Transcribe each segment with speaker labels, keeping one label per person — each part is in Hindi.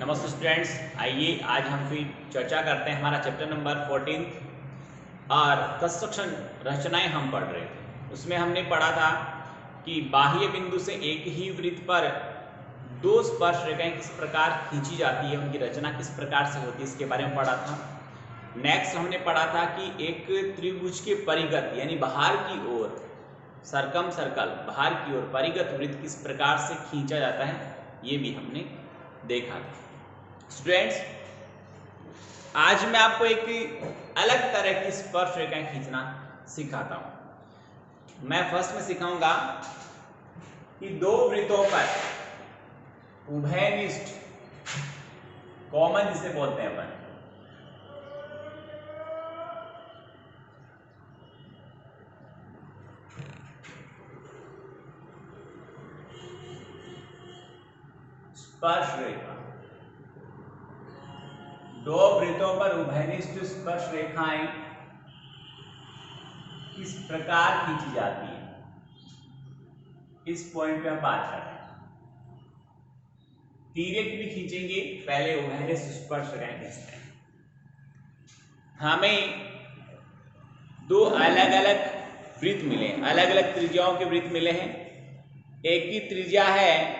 Speaker 1: नमस्ते स्टूडेंट्स, आइए आज हम फिर चर्चा करते हैं हमारा चैप्टर नंबर 14 और कंस्ट्रक्शन रचनाएं हम पढ़ रहे थे। उसमें हमने पढ़ा था कि बाह्य बिंदु से एक ही वृत्त पर दो स्पर्श रेखाएं किस प्रकार खींची जाती है, उनकी रचना किस प्रकार से होती है, इसके बारे में पढ़ा था। नेक्स्ट हमने पढ़ा था कि एक त्रिभुज के परिगत यानी बाहर की ओर सरकम सर्कल बाहर की ओर परिगत वृत्त किस प्रकार से खींचा जाता है, ये भी हमने देखा था। स्टूडेंट्स, आज मैं आपको एक अलग तरह की स्पर्श रेखाएं खींचना सिखाता हूं। मैं फर्स्ट में सिखाऊंगा कि दो वृत्तों पर उभयनिष्ठ कॉमन जिसे बोलते हैं अपन, स्पर्श रेखा, दो वृत्तों पर उभयनिष्ठ स्पर्श रेखाएं किस प्रकार खींची जाती है, इस पॉइंट पे हम बात कर रहे हैं। तिर्यक भी खींचेंगे, पहले उभयनिष्ठ स्पर्श रेखाएं खींचते हैं। हमें दो अलग अलग वृत्त मिले, अलग अलग त्रिज्याओं के वृत्त मिले हैं। एक की त्रिज्या है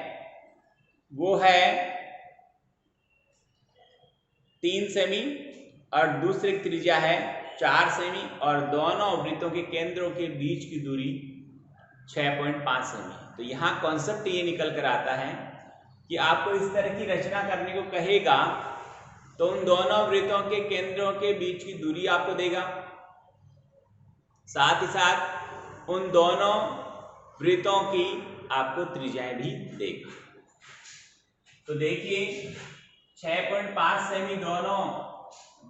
Speaker 1: वो है 3 सेमी और दूसरी त्रिज्या है 4 सेमी और दोनों वृत्तों के केंद्रों के बीच की दूरी 6.5 सेमी। तो यहाँ कॉन्सेप्ट ये निकल कर आता है कि आपको इस तरह की रचना करने को कहेगा तो उन दोनों वृत्तों के केंद्रों के बीच की दूरी आपको देगा, साथ ही साथ उन दोनों वृत्तों की आपको त्रिज्याएं भी देगा। तो देखिए 6.5 सेमी दोनों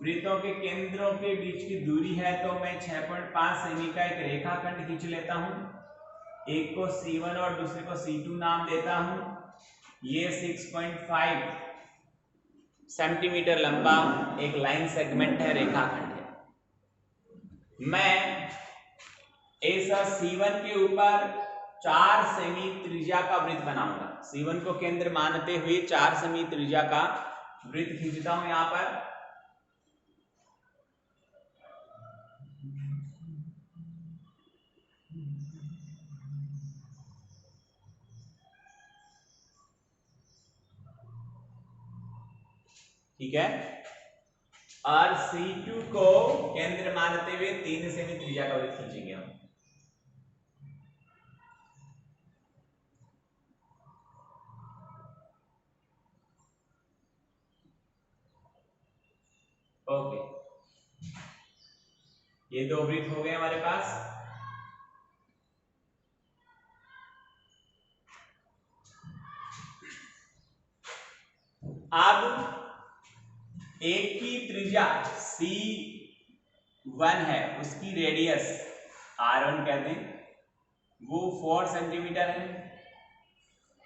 Speaker 1: वृत्तों के केंद्रों के बीच की दूरी है, तो मैं 6.5 सेमी का एक रेखाखंड खींच लेता हूं। एक को C1 और दूसरे को C2 नाम देता हूं। ये 6.5 सेंटीमीटर लंबा एक लाइन सेगमेंट है, रेखाखंड है। मैं ऐसा C1 के ऊपर 4 सेमी त्रिज्या का वृत्त बनाऊंगा। C1 को केंद्र मानते हुए 4 सेमी त्रिज्या का वृत्त खींचता हूं यहां पर। ठीक है, और C2 को केंद्र मानते हुए 3 सेमी त्रिज्या का वृत्त खींचेंगे हम। ओके, ये दो वृत्त हो गए हमारे पास। अब एक की त्रिज्या C1 है, उसकी रेडियस R1 कहते हैं, वो 4 सेंटीमीटर है,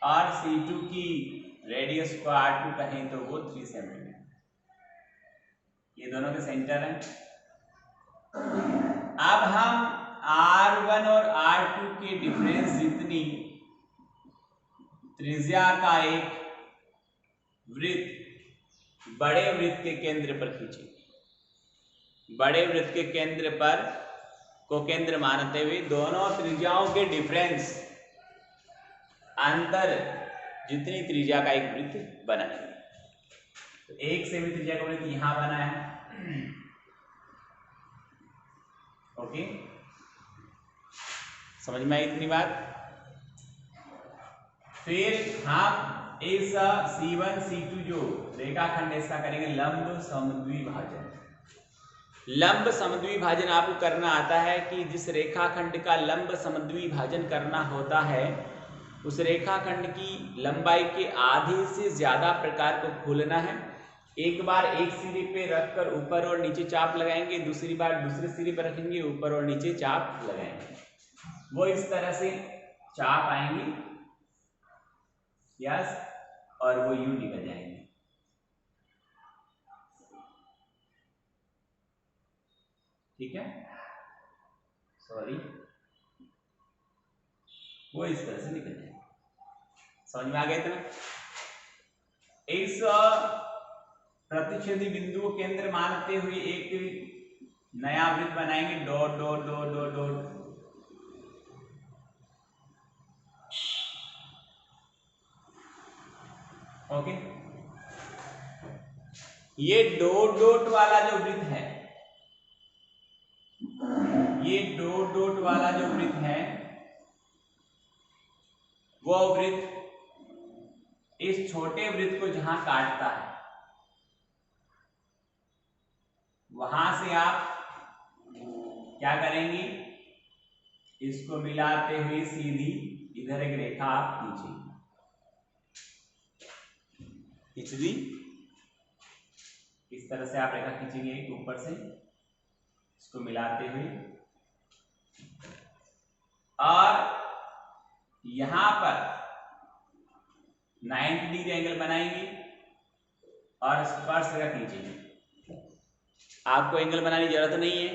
Speaker 1: और C2 की रेडियस को R2 कहें तो वो 3 सेंटीमीटर। ये दोनों के सेंटर हैं। अब हम R1 और R2 के डिफरेंस जितनी त्रिज्या का एक वृत्त बड़े वृत्त के केंद्र पर खींचेंगे। बड़े वृत्त के केंद्र पर को केंद्र मानते हुए दोनों त्रिज्याओं के डिफरेंस अंतर जितनी त्रिज्या का एक वृत्त बनाएंगे। तो 1 सेमी त्रिज्या का वृत्त यहां बना है। ओके, समझ में आई इतनी बात? फिर हम इस C1 C2 जो रेखाखंड इसका करेंगे लंब समद्विभाजन। लंब समद्विभाजन आपको करना आता है कि जिस रेखाखंड का लंब समद्विभाजन करना होता है उस रेखाखंड की लंबाई के आधे से ज्यादा प्रकार को खोलना है। एक बार एक सिरे पे रखकर ऊपर और नीचे चाप लगाएंगे, दूसरी बार दूसरे सिरे पर रखेंगे, ऊपर और नीचे चाप लगाएंगे। वो इस तरह से चाप आएंगे, यस, और वो यूं निकल जाएंगे। ठीक है, सॉरी, वो इस तरह से निकल जाएंगे। समझ में आ गया इतना? इस प्रतिच्छेदी बिंदु को केंद्र मानते हुए एक नया वृत्त बनाएंगे, dot dot dot dot dot. Okay, ये डॉट डॉट वाला जो वृत्त है, ये डॉट डॉट वाला जो वृत्त है, वो वृत्त इस छोटे वृत्त को जहां काटता है, वहां से आप क्या करेंगे, इसको मिलाते हुए सीधी इधर एक रेखा आप खींचिए, खींच दी। इस तरह से आप रेखा खींचेंगे ऊपर से, इसको मिलाते हुए, और यहां पर 90 डिग्री एंगल बनाएंगे और स्पर्श रेखा खींचेंगे। आपको एंगल बनाने की जरूरत नहीं है,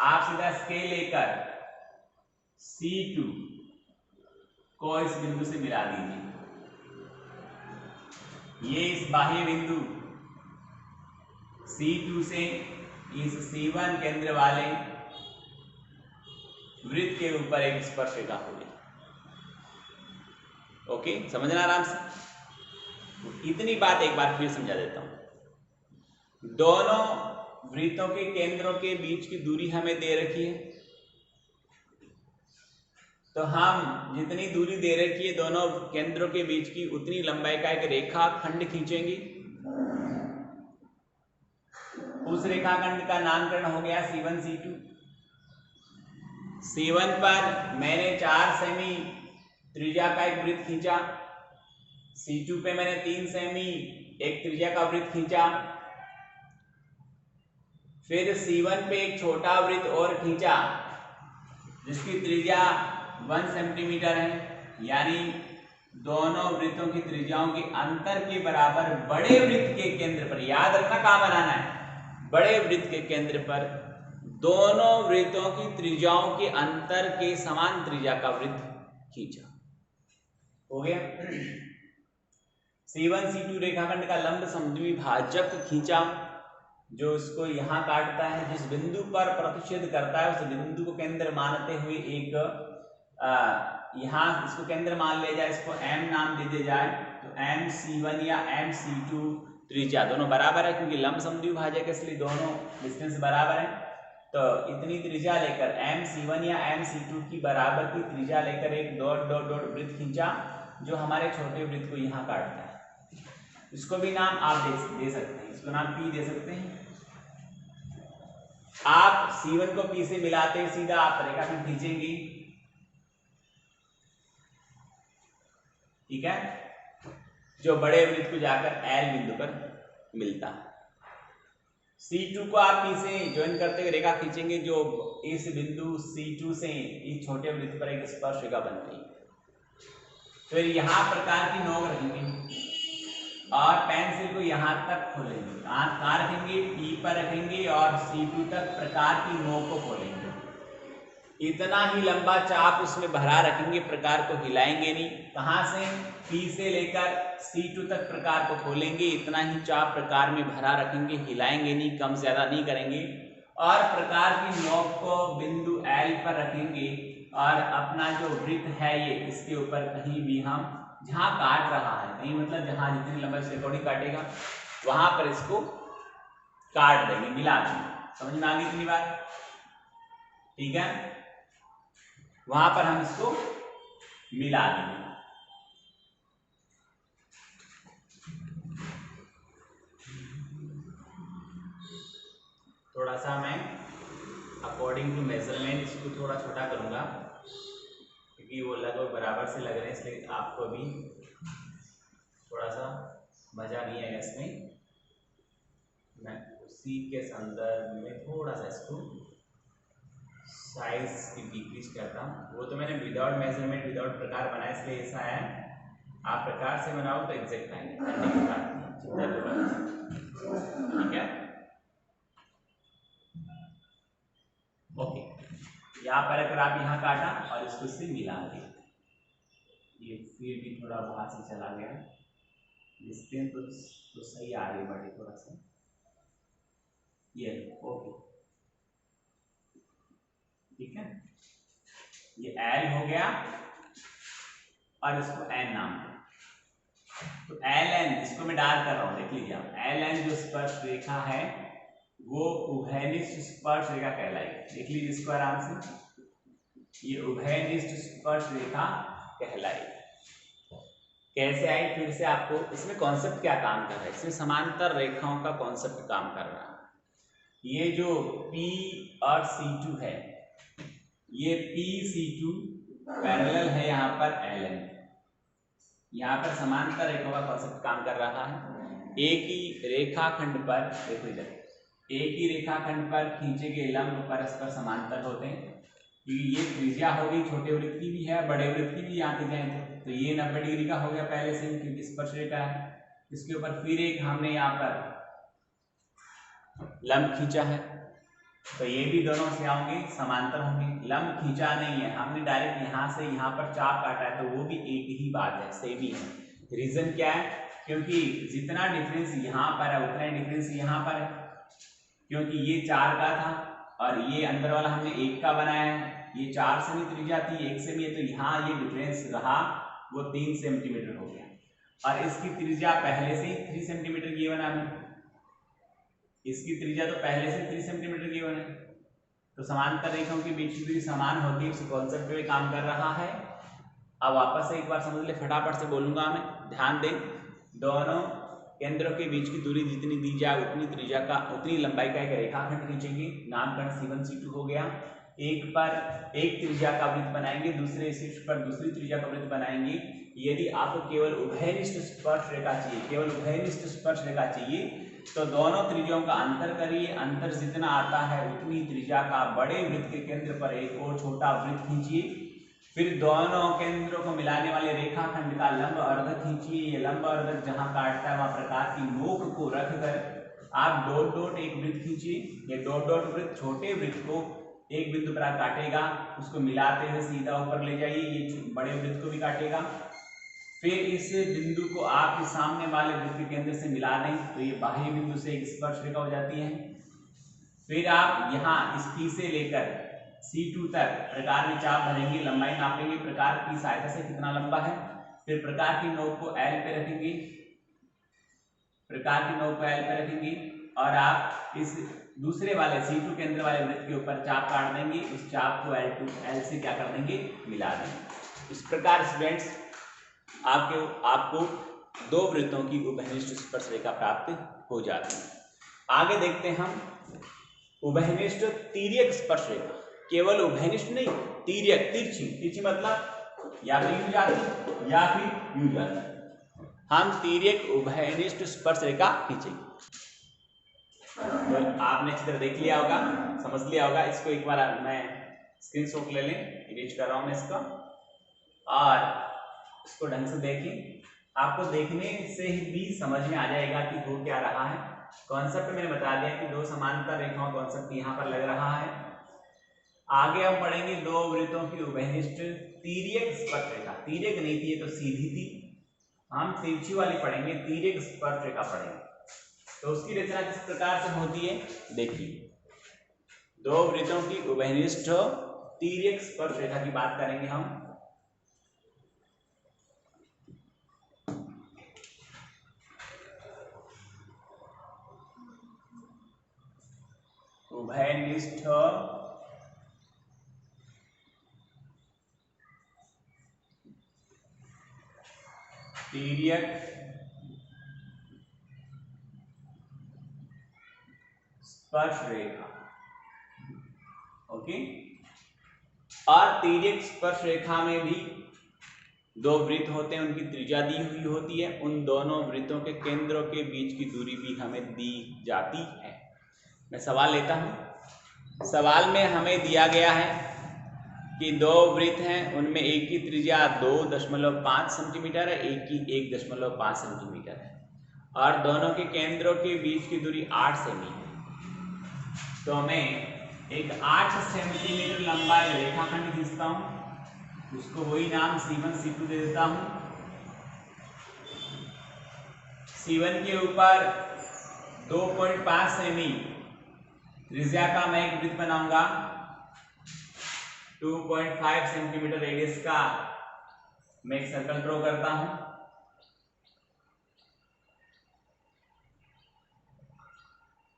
Speaker 1: आप सीधा स्केल लेकर C2 को इस बिंदु से मिला दीजिए। ये इस बाह्य बिंदु C2 से इस C1 केंद्र वाले वृत्त के ऊपर एक स्पर्श रेखा होगी। ओके, समझना आराम से। इतनी बात एक बार फिर समझा देता हूं। दोनों वृत्तों के केंद्रों के बीच की दूरी हमें दे रखी है, तो हम जितनी दूरी दे रखी है दोनों केंद्रों के बीच की, उतनी लंबाई का एक रेखा खंड खींचेंगे। उस रेखाखंड का नामकरण हो गया C1 C2। C1 पर मैंने 4 सेमी त्रिज्या का एक वृत्त खींचा, C2 पे मैंने 3 सेमी एक त्रिज्या का वृत्त खींचा, फिर C1 पे एक छोटा वृत्त और खींचा जिसकी त्रिज्या 1 सेंटीमीटर है, यानी दोनों वृत्तों की त्रिज्याओं के अंतर के बराबर बड़े वृत्त के केंद्र पर, याद रखना कहां बनाना है, बड़े वृत्त के केंद्र पर दोनों वृत्तों की त्रिज्याओं के अंतर के समान त्रिज्या का वृत्त खींचा। हो गया। C1 C2 रेखाखंड का लंब समद्विभाजक खींचा, जो इसको यहां काटता है, जिस बिंदु पर प्रतिच्छेद करता है उस बिंदु को केंद्र मानते हुए एक यहां इसको केंद्र मान लिया जाए, इसको M नाम दे दिया जाए, तो MC1 या MC2 त्रिज्या दोनों बराबर है, क्योंकि लंब समद्विभाजक है इसलिए दोनों डिस्टेंस बराबर है। तो इतनी त्रिज्या लेकर MC1 या MC2 की बराबर की त्रिज्या लेकर एक डॉट डॉट डॉट वृत्त खींचा, जो हमारे छोटे वृत्त को यहां काटता है। इसको भी नाम आप दे सकते हैं, इसको नाम P दे सकते हैं। आप C1 को P से मिलाते हैं, सीधा आप रेखाखंड खींचेंगे, ठीक है, जो बड़े वृत्त को जाकर L बिंदु पर मिलता है। C2 को आप P से ज्वाइन करते हुए रेखा खींचेंगे, जो इस बिंदु C2 से इस छोटे वृत्त पर एक स्पर्श रेखा बन गई। फिर यहां प्रकार की नोक रखेंगे और पेंसिल को यहां तक खोलेंगे, कहां रखेंगे, P पर रखेंगे और C2 तक प्रकार की नोक को खोलेंगे। इतना ही लंबा चाप उसमें भरा रखेंगे, प्रकार को हिलाएंगे नहीं। कहां से, P से लेकर C2 तक प्रकार को खोलेंगे, इतना ही चाप प्रकार में भरा रखेंगे, हिलाएंगे नहीं, कम ज्यादा नहीं करेंगे, और प्रकार की नोक को बिंदु L पर रखेंगे और अपना जो वृत्त है ये इसके ऊपर कहीं भी हम जहां काट रहा है, कहीं मतलब जहां जितनी लंबाई से अकॉर्डिंग काटेगा वहां पर इसको काट देंगे, मिला देंगे। समझ में आ गई इतनी बात, ठीक है, वहां पर हम इसको मिला देंगे। थोड़ा सा मैं अकॉर्डिंग टू मेजरमेंट इसको थोड़ा छोटा करूंगा, क्योंकि वो लगभग बराबर से लग रहे हैं, इसलिए आपको भी थोड़ा सा मजा नहीं आएगा इसमें। मैं उसी के संदर्भ में थोड़ा सा इसको साइज की डिक्रीज करता हूँ। वो तो मैंने विदाउट मेजरमेंट विदाउट प्रकार बनाया, इसलिए ऐसा है। आप प्रकार से बनाओ तो एग्जैक्ट आएंगे, ठीक है। ओके, यहाँ पर अगर आप यहाँ काटा और इसको इससे मिला दिया, ये फिर भी थोड़ा बाहर से चला गया, डिस्टेंस तो सही आ रही है, बड़ी थोड़ा सा ये ओके, ठीक है। ये एल हो गया और इसको एन नाम दो। तो एल एन इसको मैं डार्क कर रहा हूं, देख लीजिए आप, एल एन जो स्पर्श रेखा है वो उभयनिष्ठ स्पर्श रेखा कहलाएगी। देख लीजिए इसको आराम से, ये उभयनिष्ठ स्पर्श रेखा कहलाएगी। कैसे आई, फिर से आपको इसमें कॉन्सेप्ट क्या काम कर रहा है, इसमें समांतर रेखाओं का कॉन्सेप्ट काम कर रहा है। ये जो P और C2 है, ये PC2 पैरेलल है यहाँ पर LN, यहाँ पर समांतर रेखाओं का कॉन्सेप्ट काम कर रहा है। एक ही रेखाखंड पर, देखो इधर, एक ही रेखाखंड पर खींचे गए लंब परस्पर समांतर होते हैं, क्योंकि ये त्रिज्या होगी, छोटे वृत्त की भी है, बड़े वृत्त की भी यहाँ पे जाए तो ये 90 डिग्री का हो गया पहले से ही, क्योंकि स्पर्श रेखा है। इसके ऊपर फिर एक हमने यहाँ पर लंब खींचा है, तो ये भी दोनों से आओगे समांतर होंगे। लंब खींचा नहीं है हमने, डायरेक्ट यहाँ से यहाँ पर चाप काटा है, तो वो भी एक ही बात है, सेम ही है। रीजन क्या है, क्योंकि जितना डिफरेंस यहाँ पर है उतना डिफरेंस यहाँ पर है, क्योंकि ये 4 का था और ये अंदर वाला हमने 1 का बनाया है। ये 4 सेमी त्रिज्या थी, 1 सेमी है, तो यहाँ ये डिफरेंस रहा वो 3 सेंटीमीटर हो गया। और इसकी त्रिज्या पहले से ही 3 सेंटीमीटर की बना है, इसकी त्रिज्या तो पहले से 3 सेंटीमीटर की बना है। तो समांतर रेखाओं के बीच की दूरी समान होती है, उस कॉन्सेप्ट पे काम कर रहा है। अब वापस से एक बार समझ ले, फटाफट से बोलूंगा मैं, ध्यान दें। दोनों केंद्रों के बीच की दूरी जितनी दी जाए उतनी त्रिज्या का, उतनी लंबाई का एक रेखाखंड खींचेंगे, नामकरण C1 C2 हो गया। एक पर एक त्रिज्या का वृत्त बनाएंगे, दूसरे शीर्ष पर दूसरी त्रिज्या का वृत्त बनाएंगे। यदि आपको केवल उभयनिष्ठ स्पर्श रेखा चाहिए, केवल उभयनिष्ठ स्पर्श रेखा चाहिए, तो दोनों त्रिज्याओं का अंतर करिए, अंतर जितना आता है उतनी त्रिज्या का बड़े वृत्त के केंद्र पर एक और छोटा वृत्त खींचिए। फिर दोनों केंद्रों को मिलाने वाले रेखाखंड का लंब अर्धक खींचिए। ये लंब अर्धक जहां काटता है वहां प्रकार की नोक को रखकर आप डॉट डॉट एक वृत्त खींचिए। ये डॉट डॉट वृत्त छोटे वृत्त को एक बिंदु पर काटेगा, उसको मिलाते हुए सीधा ऊपर ले जाइए, ये बड़े वृत्त को भी काटेगा। फिर इस बिंदु को आप इस सामने वाले वृत्त के केंद्र से मिला दें, तो ये बाह्य बिंदु से एक स्पर्श रेखा हो जाती है। फिर आप यहाँ इस P से लेकर C2 तक प्रकार में चाप भरेंगे, लंबाई नापेंगे, प्रकार की सहायता से कितना लंबा है। फिर प्रकार की नोक को L पे रखेंगे, प्रकार की नोक को L पे रखेंगे और आप इस दूसरे वाले C2 केंद्र वाले वृत्त के ऊपर चाप काट देंगे। उस चाप को L से क्या कर देंगे, मिला देंगे। इस प्रकार स्टूडेंट्स आपको दो वृत्तों की उभयनिष्ठ स्पर्श रेखा प्राप्त हो जाती है। आगे देखते हैं हम उभयनिष्ठ तिर्यक स्पर्श रेखा। केवल उभयनिष्ठ नहीं, तिर्यक, तिरछी, तिरछी मतलब या तो यूं जाती या फिर यूं जाती। हम तिर्यक उभयनिष्ठ स्पर्श रेखा खींचेंगे। तो आपने चित्र देख लिया होगा, समझ लिया होगा। इसको एक बार मैं स्क्रीनशॉट ले लें, इरेज कर रहा हूं मैं इसको, और इसको ढंग से देखें। आपको देखने से ही भी समझ में आ जाएगा कि हो क्या रहा है। कॉन्सेप्ट मैंने बता दिया कि दो समांतर रेखाओं कॉन्सेप्ट यहाँ पर लग रहा है। आगे हम पढ़ेंगे दो वृत्तों की उभयनिष्ठ तिर्यक स्पर्श रेखा। तिर्यक नहीं थी, ये तो सीधी थी, हम तिरछी वाली पढ़ेंगे, तिर्यक स्पर्श रेखा पढ़ेंगे। तो उसकी रचना किस प्रकार से होती है देखिए। दो वृत्तों की उभयनिष्ठ तिर्यक स्पर्श रेखा की बात करेंगे हम। उभयनिष्ठ तिर्यक स्पर्श रेखा, ओके। और तिर्यक स्पर्श रेखा में भी दो वृत्त होते हैं, उनकी त्रिज्या दी हुई होती है। उन दोनों वृत्तों के केंद्रों के बीच की दूरी भी हमें दी जाती है। मैं सवाल लेता हूं। सवाल में हमें दिया गया है कि दो वृत्त हैं, उनमें एक की त्रिज्या 2.5 सेंटीमीटर है, एक की 1.5 सेंटीमीटर है, और दोनों के केंद्रों के बीच की दूरी 8 सेमी है। तो मैं एक 8 सेंटीमीटर लंबा रेखाखंड खींचता हूं, उसको वही नाम C1 C2 दे देता हूं। C1 के ऊपर 2.5 सेमी त्रिज्या का मैं एक वृत्त बनाऊंगा। 2.5 सेंटीमीटर रेडियस का मैं एक सर्कल ड्रॉ करता हूं।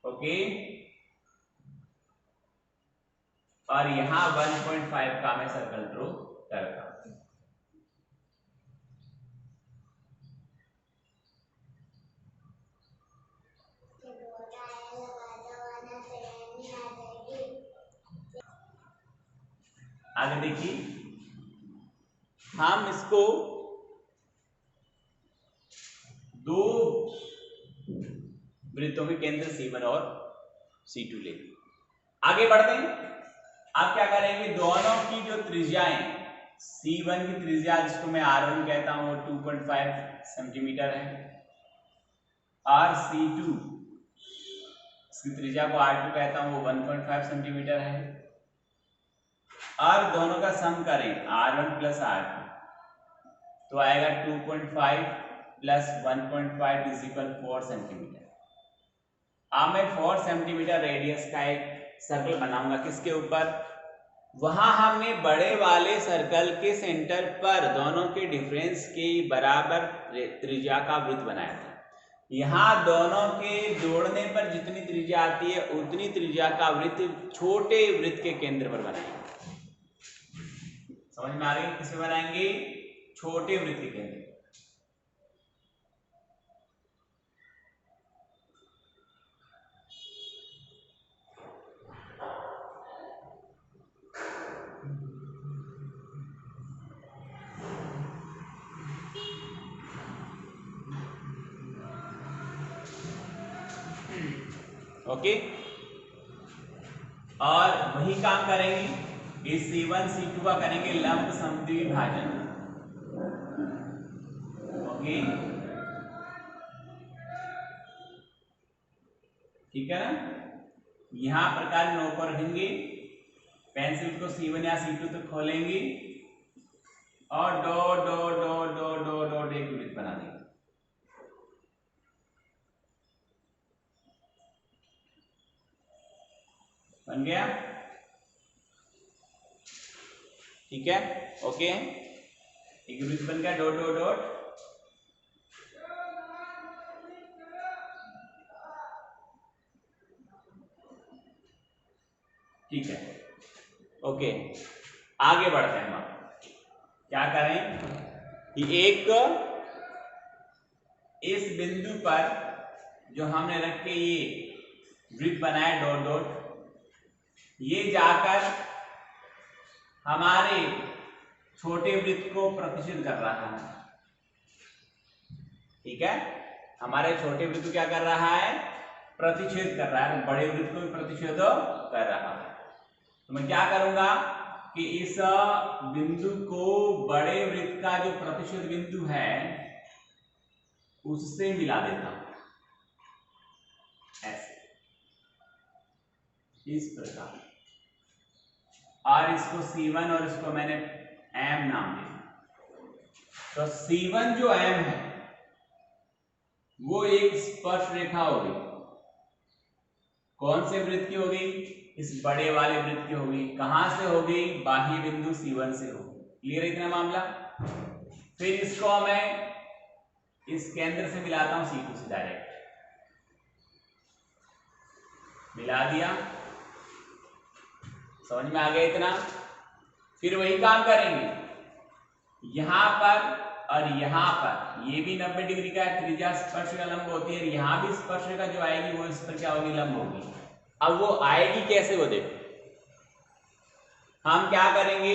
Speaker 1: ओके, और यहां 1.5 का मैं सर्कल ड्रॉ करता हूं। आगे देखिए, हम इसको दो वृत्तों के केंद्र C1 और C2 ले। आगे बढ़ते हैं। आप क्या करेंगे, दोनों की जो त्रिज्याएं, C1 की त्रिज्या जिसको मैं R1 कहता हूं वो 2.5 सेंटीमीटर है, और C2 इसकी त्रिज्या को R2 कहता हूं वो 1.5 सेंटीमीटर है, और दोनों का सम करें R1 प्लस R2 तो आएगा 2.5 प्लस 1.5 इज इक्वल 4 सेंटीमीटर। अब मैं 4 सेंटीमीटर रेडियस का एक सर्कल बनाऊंगा। किसके ऊपर? वहां हमने बड़े वाले सर्कल के सेंटर पर दोनों के डिफरेंस के बराबर त्रिज्या का वृत्त बनाया था। यहां दोनों के जोड़ने पर जितनी त्रिज्या आती है उतनी त्रिज्या का वृत्त छोटे वृत्त के केंद्र पर बनाएंगे। समझ में आ रही? किसमें बनाएंगे? छोटे वृत्त के केंद्र। ओके, और वही काम करेंगे इस C1 C2 का करेंगे लंब समद्विभाजन। ओके, ठीक है ना? यहां प्रकार नोक पर रखेंगे, पेंसिल को C1 या C2 तक खोलेंगे और dot dot dot dot dot dot एक वृत्त बना देंगे। बन गया? ठीक है, ओके, एक वृत्त बन गया, डॉट डॉट डॉट। ठीक है, ओके, आगे बढ़ते हैं। हम क्या करें कि एक इस बिंदु पर जो हमने रख के ये वृत्त बनाया डॉट डॉट, ये जाकर हमारे छोटे वृत्त को प्रतिच्छेद कर रहा है। ठीक है, हमारे छोटे वृत्त को क्या कर रहा है? प्रतिच्छेद कर रहा है, बड़े वृत्त को भी प्रतिच्छेद कर रहा है। तो मैं क्या करूंगा कि इस बिंदु को बड़े वृत्त का जो प्रतिच्छेद बिंदु है उससे मिला देता हूं, ऐसे, इस प्रकार। और इसको C1 और इसको मैंने M नाम दिया। तो C1 जो M है वो एक स्पर्श रेखा होगी। कौन से वृत्त की होगी? इस बड़े वाले वृत्त की होगी। कहां से होगी? बाह्य बिंदु C1 से होगी। क्लियर है इतना मामला? फिर इसको मैं इस केंद्र से मिलाता हूं C2 से डायरेक्ट, मिला दिया। समझ में आ गया इतना? फिर वही काम करेंगे, यहां पर और यहां पर, ये भी 90 डिग्री का त्रिज्या स्पर्शरेखा लंब होती है, यहां भी स्पर्शरेखा जो आएगी वो इस पर क्या होगी? लंब होगी। अब वो आएगी कैसे वो देखो। हम क्या करेंगे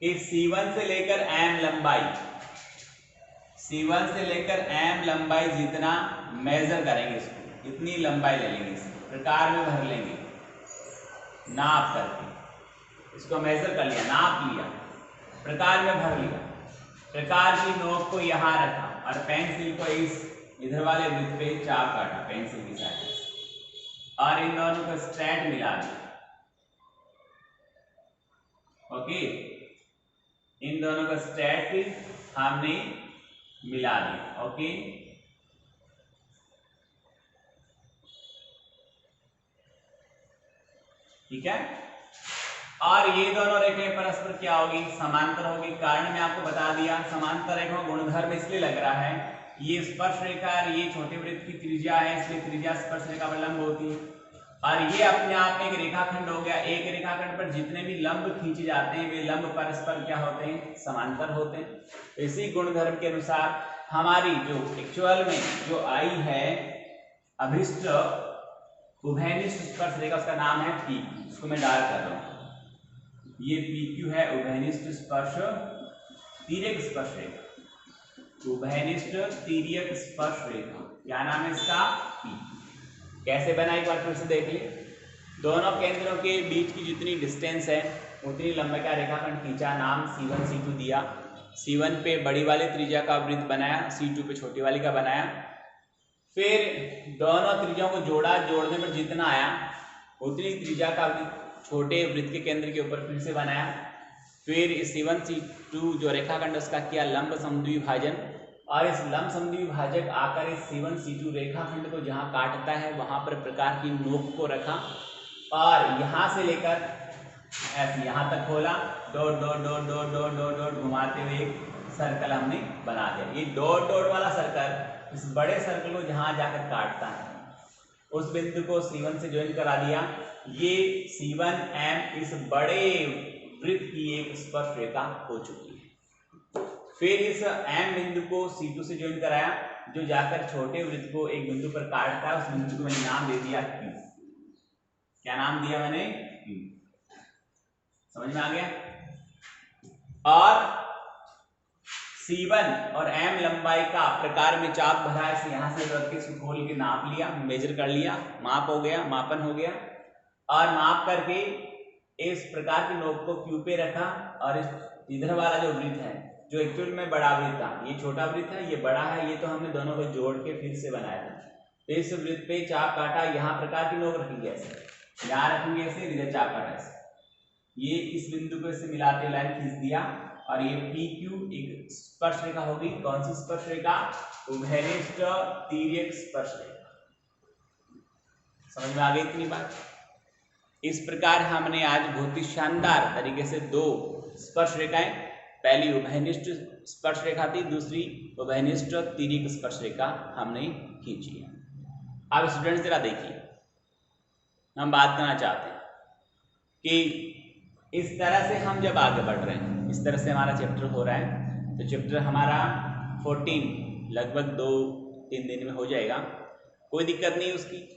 Speaker 1: कि C1 से लेकर M लंबाई, C1 से लेकर M लंबाई जितना मेजर करेंगे, इसको इतनी लंबाई ले लेंगे, इस प्रकार में भर लेंगे, नाप करके इसको मेजर कर लिया, नाप लिया, प्रकार में भर लिया। प्रकार की नोक को यहां रखा और पेंसिल को इस इधर वाले वृत्त पे चाप काटा पेंसिल की सहायता से, और इन दोनों को स्ट्रेट मिला दिया। ओके, इन दोनों को स्ट्रेट हमने मिला दिया। ओके, ठीक है। और ये दोनों रेखाएं परस्पर क्या होगी, समांतर होगी। कारण मैं आपको बता दिया, समांतर रेखा गुणधर्म इसलिए लग रहा है, ये स्पर्श रेखा और ये छोटे वृत्त की त्रिज्या है, इसलिए त्रिज्या स्पर्श रेखा पर लंब होती है। और ये अपने आप में एक रेखाखंड हो गया। एक रेखाखंड पर जितने भी लंब खींचे जाते हैं वे लंब परस्पर क्या होते हैं, समांतर होते हैं। तो इसी गुणधर्म के अनुसार हमारी जो एक्चुअल में जो आई है अभिष्ट उभयनिष्ठ स्पर्श रेखा, उसका नाम है पी। इसको मैं डाल कर रहा हूं, ये PQ है उभयनिष्ठ स्पर्श तिर्यक स्पर्श रेखा। उभयनिष्ठ तिर्यक स्पर्श रेखा क्या नाम है इसका, P। कैसे बना एक बार फिर से देख लिए। दोनों केंद्रों के बीच की जितनी डिस्टेंस है उतनी लंबाई का रेखाखंड खींचा, नाम C1 C2 दिया। C1 पे बड़ी वाली त्रिज्या का वृत्त बनाया, C2 पे छोटी वाली का बनाया। फिर दोनों त्रिज्याओं को जोड़ा, जोड़ने पर जितना आया उतनी त्रिज्या का छोटे वृत्त के केंद्र के ऊपर फिर से बनाया। फिर C1 C2 जो रेखाखंड उसका किया लंब समद्विभाजन, और इस लंब समद्विभाजक आकर इस C1 C2 रेखाखंड को जहां काटता है वहां पर प्रकार की नोक को रखा, और यहां से लेकर ऐसे यहां तक खोला, dot dot dot dot dot dot dot घुमाते हुए एक सर्कल हमने बना दिया। ये डॉट डॉट वाला सर्कल इस बड़े सर्कल को जहां जाकर काटता है उस बिंदु को C1 से ज्वाइन करा दिया। ये C1M इस बड़े वृत्त की एक स्पर्श रेखा हो चुकी है। फिर इस M बिंदु को C2 से ज्वाइन कराया, जो जाकर छोटे वृत्त को एक बिंदु पर काटता है। उस बिंदु को मैंने नाम दे दिया Q। क्या नाम दिया मैंने, Q। समझ में आ गया। और C1 और M लंबाई का प्रकार में चाप भरा है, यहां से रख के इसको खोल के नाप लिया, मेजर कर लिया, माप हो गया, मापन हो गया। और माप करके इस प्रकार की नोक को Q पे रखा, और इस इधर वाला जो वृत्त है जो एक्चुअल में बड़ा वृत्त था, ये छोटा वृत्त है, ये बड़ा है, ये तो हमने दोनों को जोड़ के फिर से बनाया था। तो इस वृत्त पे चाप काटा, यहाँ प्रकार की नोक रखेंगे ऐसे, यहाँ रखेंगे ऐसे, इधर चाप काटा ऐसे, ये इस बिंदु को इससे मिलाते लाइन खींच दिया, और ये PQ एक स्पर्श रेखा होगी। कौन सी स्पर्श रेखा, उभयनिष्ठ तिर्यक स्पर्श रेखा। समझ में आ गई इतनी बात। इस प्रकार हमने आज बहुत ही शानदार तरीके से दो स्पर्श रेखाएं, पहली उभयनिष्ठ स्पर्श रेखा थी, दूसरी उभयनिष्ठ तिर्यक स्पर्श रेखा हमने खींची है। अब स्टूडेंट्स जरा देखिए, हम बात करना चाहते हैं कि इस तरह से हम जब आगे बढ़ रहे हैं, इस तरह से हमारा चैप्टर हो रहा है, तो चैप्टर हमारा 14 लगभग 2-3 दिन में हो जाएगा, कोई दिक्कत नहीं उसकी।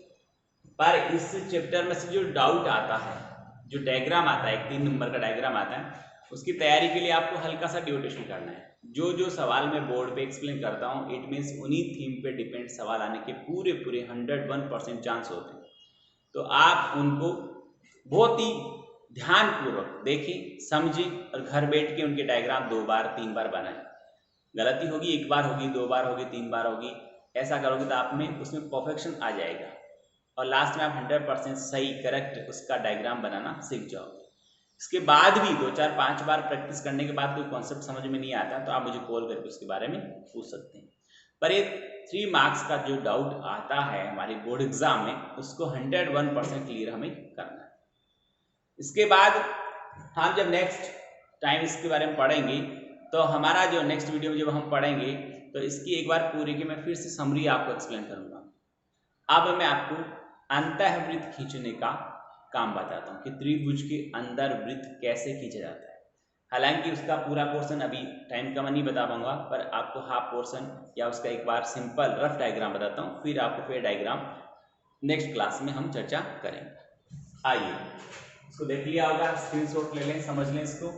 Speaker 1: पर इस चैप्टर में से जो डाउट आता है, जो डायग्राम आता है, एक 3 नंबर का डायग्राम आता है, उसकी तैयारी के लिए आपको हल्का सा ड्यूरेशन करना है। जो जो सवाल मैं बोर्ड पे एक्सप्लेन करता हूँ, इट मीन्स उन्हीं थीम पे डिपेंड सवाल आने के पूरे 101% चांस होते हैं। तो आप उनको बहुत ही ध्यानपूर्वक देखें, समझें, और घर बैठ के उनके डायग्राम 2 बार 3 बार बनाएं। गलती होगी 1 बार होगी, 2 बार होगी, 3 बार होगी, ऐसा करोगे तो आप में उसमें परफेक्शन आ जाएगा, और लास्ट में आप 100% सही करेक्ट उसका डायग्राम बनाना सीख जाओगे। इसके बाद भी 2-4-5 बार प्रैक्टिस करने के बाद कोई कॉन्सेप्ट समझ में नहीं आता तो आप मुझे कॉल करके उसके बारे में पूछ सकते हैं। पर ये 3 मार्क्स का जो डाउट आता है हमारे बोर्ड एग्जाम में, उसको 101% क्लियर हमें करना है। इसके बाद हम जब नेक्स्ट टाइम इसके बारे में पढ़ेंगे, तो हमारा जो नेक्स्ट वीडियो में जब हम पढ़ेंगे तो इसकी एक बार पूरी की मैं फिर से समरी आपको एक्सप्लेन करूंगा। अब मैं आपको अंतःवृत्त खींचने का काम बताता हूँ कि त्रिभुज के अंदर वृत्त कैसे खींचा जाता है। हालांकि उसका पूरा पोर्शन अभी टाइम का मैं नहीं बता पाऊंगा, पर आपको हाफ पोर्शन या उसका एक बार सिंपल रफ डायग्राम बताता हूँ, फिर आपको फिर डायग्राम नेक्स्ट क्लास में हम चर्चा करेंगे। आइए इसको देख लिया होगा, स्क्रीनशॉट ले लें, समझ लें इसको।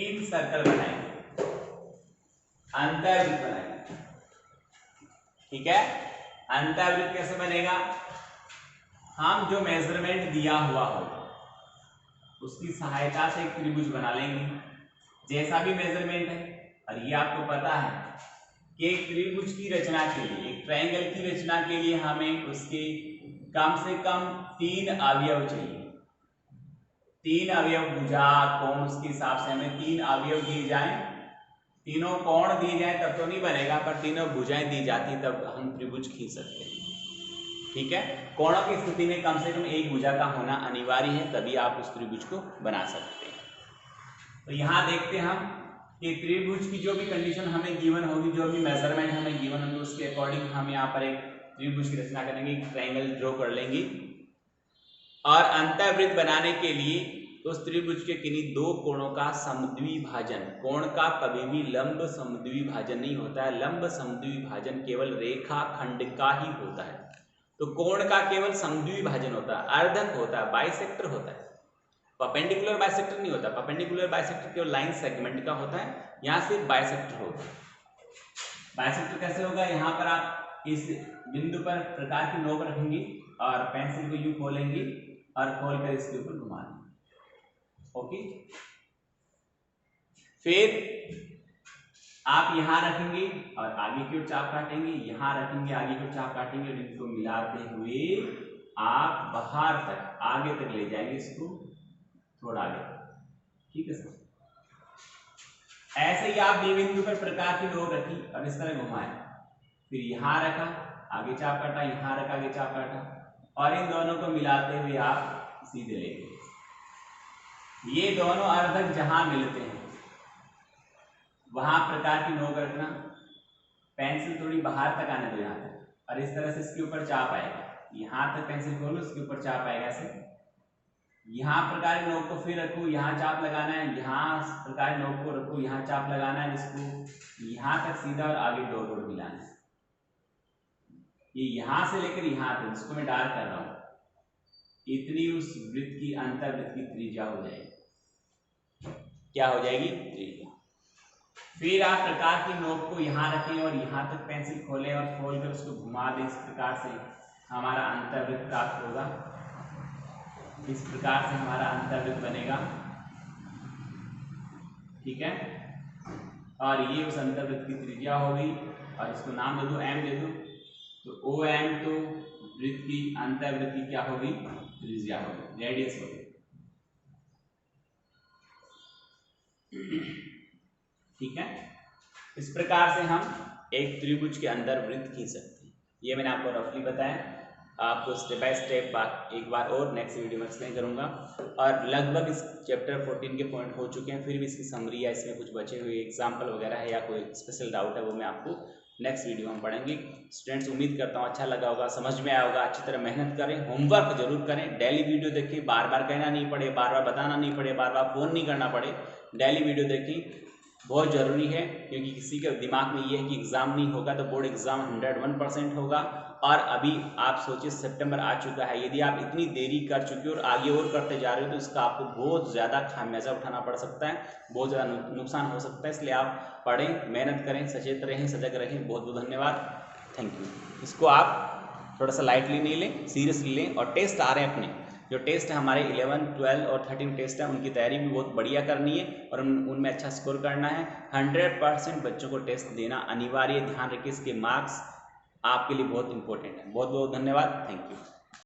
Speaker 1: इन सर्कल बनाएंगे, अंतर्वृत्त बनाएंगे। ठीक है, अंतर्वृत्त कैसे बनेगा? हम जो मेजरमेंट दिया हुआ हो उसकी सहायता से एक त्रिभुज बना लेंगे, जैसा भी मेजरमेंट है। और ये आपको पता है कि एक त्रिभुज की रचना के लिए, एक ट्रायंगल की रचना के लिए हमें उसके कम से कम 3 अवयव चाहिए। 3 अवयव, भुजा, कोण, उसके हिसाब से हमें 3 अवयव दिए जाएं। तीनों कोण दिए जाए तब तो नहीं बनेगा, पर तीनों भुजाएं दी जाती तब हम त्रिभुज खींच सकते हैं। ठीक है, कोणों की स्थिति में कम से कम एक भुजा का होना अनिवार्य है, तभी आप उस त्रिभुज को बना सकते हैं। तो यहाँ देखते हैं हम कि त्रिभुज की जो भी कंडीशन हमें गिवन होगी, जो भी मेजरमेंट हमें गिवन होगी, उसके अकॉर्डिंग हम यहाँ पर एक त्रिभुज की रचना करेंगे, एक ट्रायंगल ड्रॉ कर लेंगे। और अंतर्वृत्त बनाने के लिए उस त्रिभुज के किन्हीं 2 कोणों का समद्विभाजन, कोण का कभी भी लंब समद्विभाजन नहीं होता है, लंब समद्विभाजन केवल रेखा खंड का ही होता है। तो कोण का केवल समद्विभाजन होता है, अर्धक होता है, बाइसेक्टर होता है, परपेंडिकुलर बाइसेक्टर नहीं होता। परपेंडिकुलर बाइसेक्टर केवल लाइन सेगमेंट का होता है, यहाँ सिर्फ बाइसेक्टर होगा। बाइसेक्टर कैसे होगा? यहाँ पर आप इस बिंदु पर प्रकार की नोक रखेंगे और पेंसिल को यूं खोलेंगे और खोलकर इसके ऊपर घुमा देंगे। ओके, फिर आप यहां रखेंगे और आगे की ओर चाप काटेंगे, यहां रखेंगे, आगे की ओर चाप काटेंगे, और इनको मिलाते हुए आप बाहर तक, आगे तक ले जाएंगे, इसको थोड़ा आगे। ठीक है सर, ऐसे ही आप बी बिंदु पर प्रकार की नोक रखी और इस तरह घुमाए, फिर यहां रखा, आगे चाप काटा, यहां रखा, आगे चाप काटा, और इन दोनों को मिलाते हुए आप सीधे ले गए। ये दोनों अर्धक जहां मिलते हैं वहां प्रकार की नोक रखना, पेंसिल थोड़ी बाहर तक आने दो यहाँ तक, और इस तरह से इसके ऊपर चाप आएगा, यहाँ तक पेंसिल खोलो, इसके ऊपर चाप आएगा ऐसे। यहाँ प्रकार की नोक को फिर रखो, यहाँ चाप लगाना है, यहाँ प्रकार की नोक को रखो, यहाँ चाप लगाना है, इसको यहाँ तक सीधा और आगे डोर डोर मिलाना है। ये यहाँ से लेकर यहाँ तक, जिसको मैं डार्क कर रहा हूँ, इतनी उस वृत्त की, अंतर्वृत्त की त्रिज्या हो जाएगी। क्या हो जाएगी? त्रिज्या। फिर आप प्रकार की नोक को यहाँ रखें और यहाँ तक पेंसिल खोलें और खोलकर उसको घुमा दें। इस प्रकार से हमारा अंतर्वृत्त प्राप्त होगा, इस प्रकार से हमारा अंतर्वृत्त बनेगा। ठीक है, और ये उस अंतर्वृत्त की त्रिज्या होगी, और इसको नाम दे दो, एम दे दो। तो ओ एम तो वृत्त की, अंतर्वृत्त की क्या होगी? त्रिज्या होगी, रेडियस होगी। ठीक है, इस प्रकार से हम एक त्रिभुज के अंदर वृत्त खींच सकते हैं। ये मैंने आपको रफली बताया, आपको स्टेप बाय स्टेप एक बार और नेक्स्ट वीडियो में एक्सप्लेन करूंगा। और लगभग इस चैप्टर 14 के पॉइंट हो चुके हैं, फिर भी इसकी समरी या इसमें कुछ बचे हुए एग्जाम्पल वगैरह है या कोई स्पेशल डाउट है, वो मैं आपको नेक्स्ट वीडियो में पढ़ेंगे। स्टूडेंट्स, उम्मीद करता हूँ अच्छा लगा होगा, समझ में आया होगा। अच्छी तरह मेहनत करें, होमवर्क जरूर करें, डेली वीडियो देखें, बार बार कहना नहीं पड़े, बार बार बताना नहीं पड़े, बार बार फ़ोन नहीं करना पड़े, डेली वीडियो देखें, बहुत ज़रूरी है। क्योंकि किसी के दिमाग में ये है कि एग्ज़ाम नहीं होगा तो बोर्ड एग्ज़ाम 101% होगा। और अभी आप सोचिए सितंबर आ चुका है, यदि आप इतनी देरी कर चुके हो और आगे और करते जा रहे हो तो इसका आपको बहुत ज़्यादा खामियाजा उठाना पड़ सकता है, बहुत ज़्यादा नुकसान हो सकता है। इसलिए आप पढ़ें, मेहनत करें, सचेत रहें, सजग रहें। बहुत बहुत धन्यवाद, थैंक यू। इसको आप थोड़ा सा लाइटली नहीं लें, सीरियसली लें। और टेस्ट आ रहे हैं अपने, जो टेस्ट है हमारे 11, 12 और 13 टेस्ट है, उनकी तैयारी भी बहुत बढ़िया करनी है और उनमें अच्छा स्कोर करना है। 100% बच्चों को टेस्ट देना अनिवार्य, ध्यान रखिए, इसके मार्क्स आपके लिए बहुत इंपॉर्टेंट है। बहुत बहुत धन्यवाद, थैंक यू।